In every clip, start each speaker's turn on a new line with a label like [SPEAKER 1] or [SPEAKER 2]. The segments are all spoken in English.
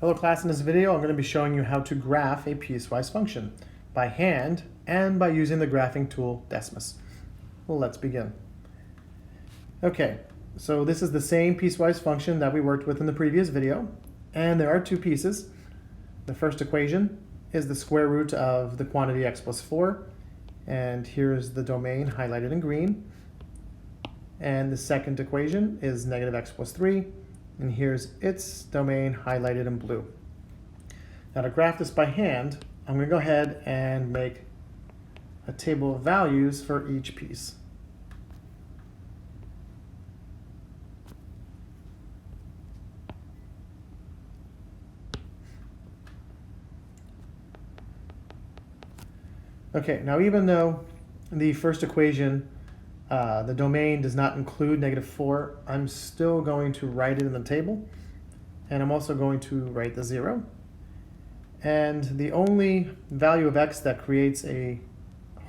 [SPEAKER 1] Hello class, in this video I'm going to be showing you how to graph a piecewise function by hand and by using the graphing tool Decimas. Well, let's begin. Okay, so this is the same piecewise function that we worked with in the previous video, and there are two pieces. The first equation is the square root of the quantity x plus 4, and here's the domain highlighted in green. And the second equation is negative x plus 3, and here's its domain highlighted in blue. Now to graph this by hand, I'm going to go ahead and make a table of values for each piece. Okay, now even though the first equation, the domain does not include negative 4, I'm still going to write it in the table, and I'm also going to write the 0. And the only value of x that creates a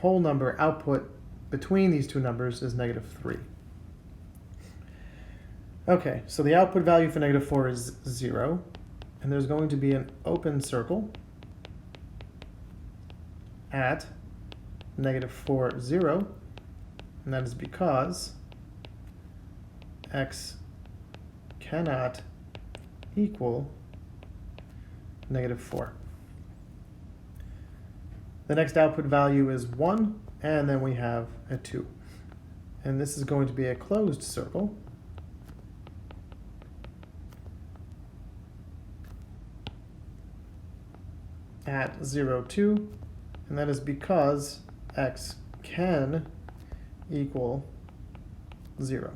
[SPEAKER 1] whole number output between these two numbers is negative 3. Okay, so the output value for negative 4 is 0, and there's going to be an open circle at negative 4, 0, and that is because x cannot equal negative 4. The next output value is 1, and then we have a 2. And this is going to be a closed circle. At 0, 2, and that is because x can equal 0.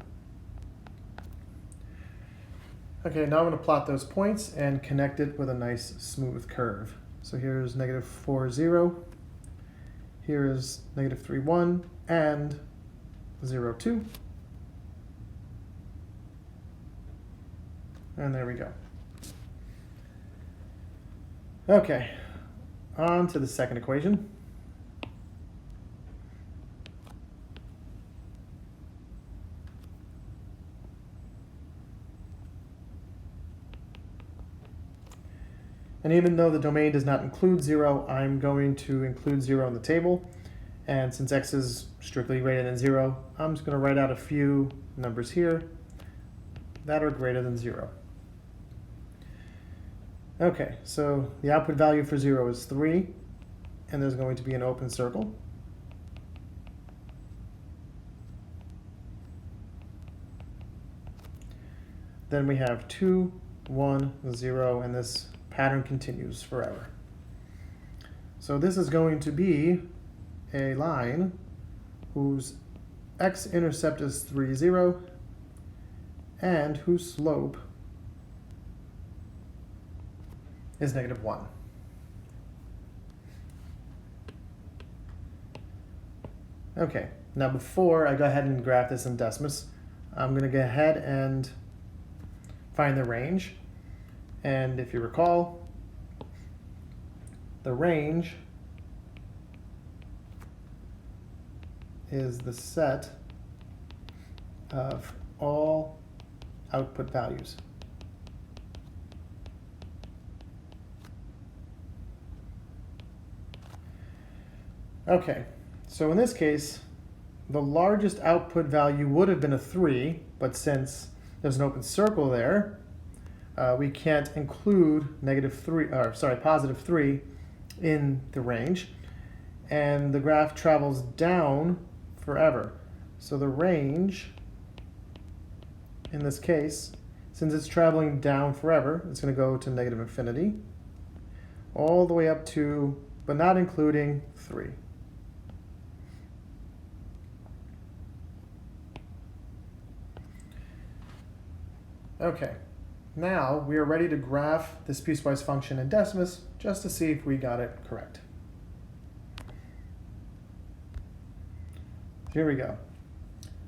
[SPEAKER 1] Okay, now I'm going to plot those points and connect it with a nice smooth curve. So here's negative 4, 0. Here is negative 3, 1, and 0, 2. And there we go. Okay, on to the second equation. And even though the domain does not include 0, I'm going to include 0 in the table. And since x is strictly greater than 0, I'm just going to write out a few numbers here that are greater than 0. Okay, so the output value for 0 is 3, and there's going to be an open circle. Then we have 2, 1, 0, and this pattern continues forever. So this is going to be a line whose x-intercept is 3, 0, and whose slope is negative 1. Okay, now before I go ahead and graph this in Decimas, I'm going to go ahead and find the range. And if you recall, the range is the set of all output values. Okay, so in this case, the largest output value would have been a 3, but since there's an open circle there, we can't include positive 3 in the range, and the graph travels down forever. So the range, in this case, since it's traveling down forever, it's going to go to negative infinity, all the way up to, but not including 3. Okay. Now we are ready to graph this piecewise function in Decimas just to see if we got it correct. Here we go.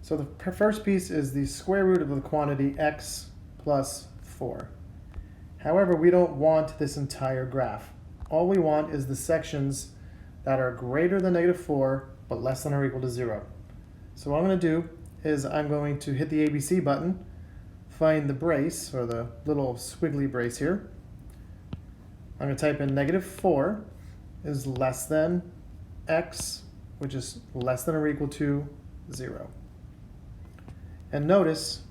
[SPEAKER 1] So the first piece is the square root of the quantity x plus 4. However, we don't want this entire graph. All we want is the sections that are greater than negative 4 but less than or equal to 0. So what I'm going to do is I'm going to hit the ABC button, find the brace, or the little squiggly brace here, I'm going to type in -4 is less than x, which is less than or equal to 0. And notice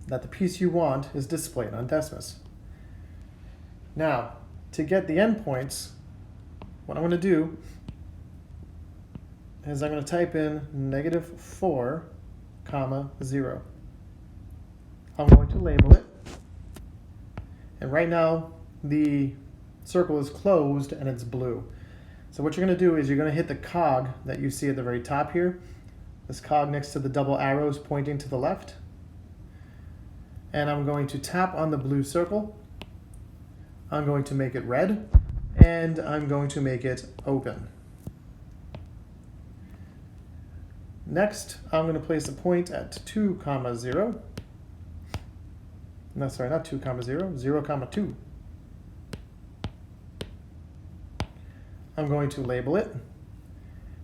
[SPEAKER 1] that the piece you want is displayed on Decimas. Now, to get the endpoints, what I'm going to do is I'm going to type in -4, 0. I'm going to label it. And right now, the circle is closed and it's blue. So what you're going to do is you're going to hit the cog that you see at the very top here. This cog next to the double arrows pointing to the left. And I'm going to tap on the blue circle. I'm going to make it red. And I'm going to make it open. Next, I'm going to place a point at 2, 0. No, sorry, not 2, 0, 0, 2. I'm going to label it.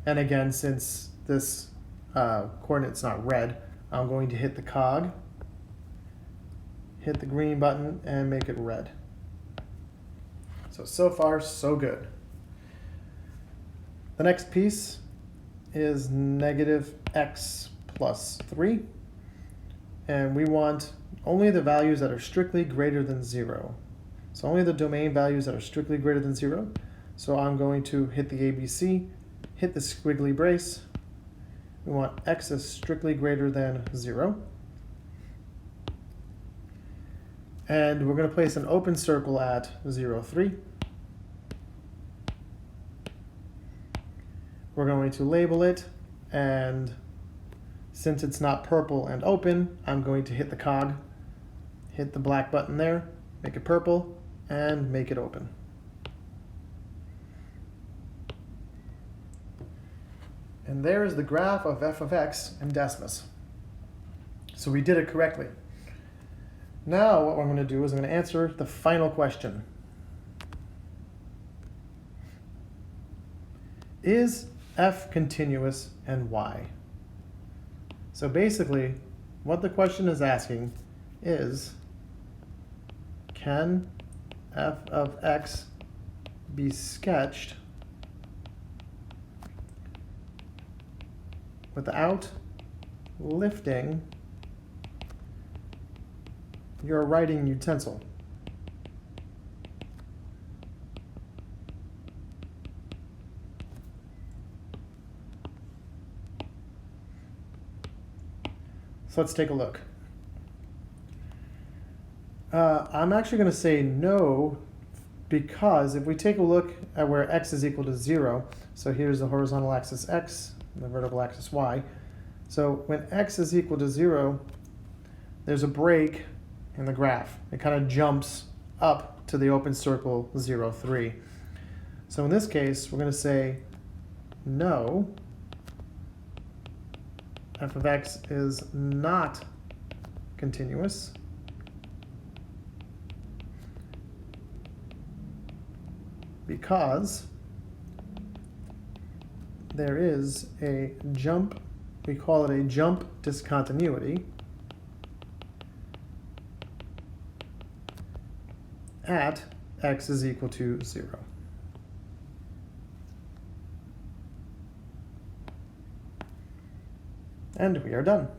[SPEAKER 1] And again, since this coordinate's not red, I'm going to hit the cog, hit the green button, and make it red. So far, so good. The next piece is -x plus 3. And we want only the values that are strictly greater than 0. So only the domain values that are strictly greater than 0. So I'm going to hit the ABC, hit the squiggly brace. We want x is strictly greater than 0. And we're going to place an open circle at 0, 3. We're going to label it, and since it's not purple and open, I'm going to hit the cog, hit the black button there, make it purple, and make it open. And there is the graph of f of x in Decimas. So we did it correctly. Now what I'm going to do is I'm going to answer the final question. Is f continuous and why? So basically, what the question is asking is, can f of x be sketched without lifting your writing utensil? So let's take a look. I'm actually going to say no, because if we take a look at where x is equal to 0, so here's the horizontal axis x, and the vertical axis y. So when x is equal to 0, there's a break in the graph. It kind of jumps up to the open circle 0, 3. So in this case, we're going to say no, f of x is not continuous because there is a jump, we call it a jump discontinuity, at x is equal to 0. And we are done.